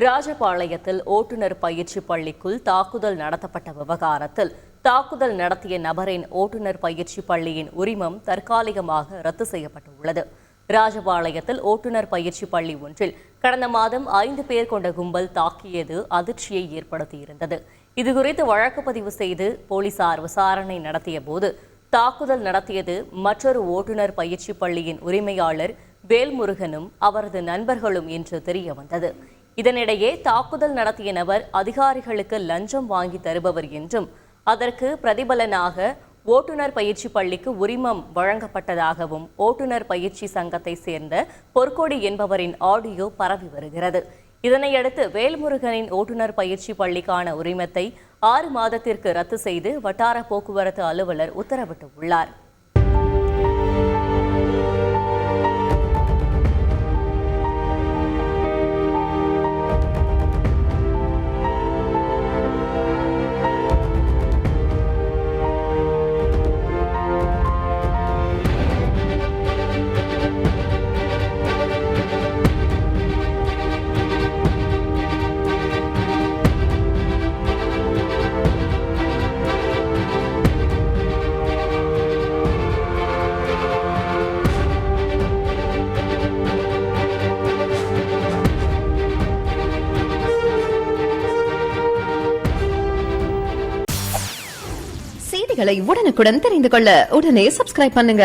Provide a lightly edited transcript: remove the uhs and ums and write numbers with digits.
ராஜபாளையத்தில் ஓட்டுநர் பயிற்சி பள்ளிக்குள் தாக்குதல் நடத்தப்பட்ட விவகாரத்தில் தாக்குதல் நடத்திய நபரின் ஓட்டுநர் பயிற்சி பள்ளியின் உரிமம் தற்காலிகமாக ரத்து செய்யப்பட்டுள்ளது. ராஜபாளையத்தில் ஓட்டுநர் பயிற்சி பள்ளி ஒன்றில் கடந்த மாதம் 5 பேர் கொண்ட கும்பல் தாக்கியது அதிர்ச்சியை ஏற்படுத்தியிருந்தது. இதுகுறித்து வழக்கு பதிவு செய்து போலீசார் விசாரணை நடத்திய போது தாக்குதல் நடத்தியது மற்றொரு ஓட்டுநர் பயிற்சி பள்ளியின் உரிமையாளர் வேல்முருகனும் அவரது நண்பர்களும் என்று தெரிய வந்தது. இதனிடையே தாக்குதல் நடத்திய நபர் அதிகாரிகளுக்கு லஞ்சம் வாங்கி தருபவர் என்றும் அதற்கு பிரதிபலனாக ஓட்டுநர் பயிற்சி பள்ளிக்கு உரிமம் வழங்கப்பட்டதாகவும் ஓட்டுநர் பயிற்சி சங்கத்தை சேர்ந்த பொற்கொடி என்பவரின் ஆடியோ பரவி வருகிறது. இதனையடுத்து வேல்முருகனின் ஓட்டுநர் பயிற்சி பள்ளிக்கான உரிமத்தை 6 மாதத்திற்கு ரத்து செய்து வட்டார போக்குவரத்து அலுவலர் உத்தரவிட்டுள்ளார். செய்திகளை உடனுக்குடன் தெரிந்து கொள்ள உடனே சப்ஸ்கிரைப் பண்ணுங்க.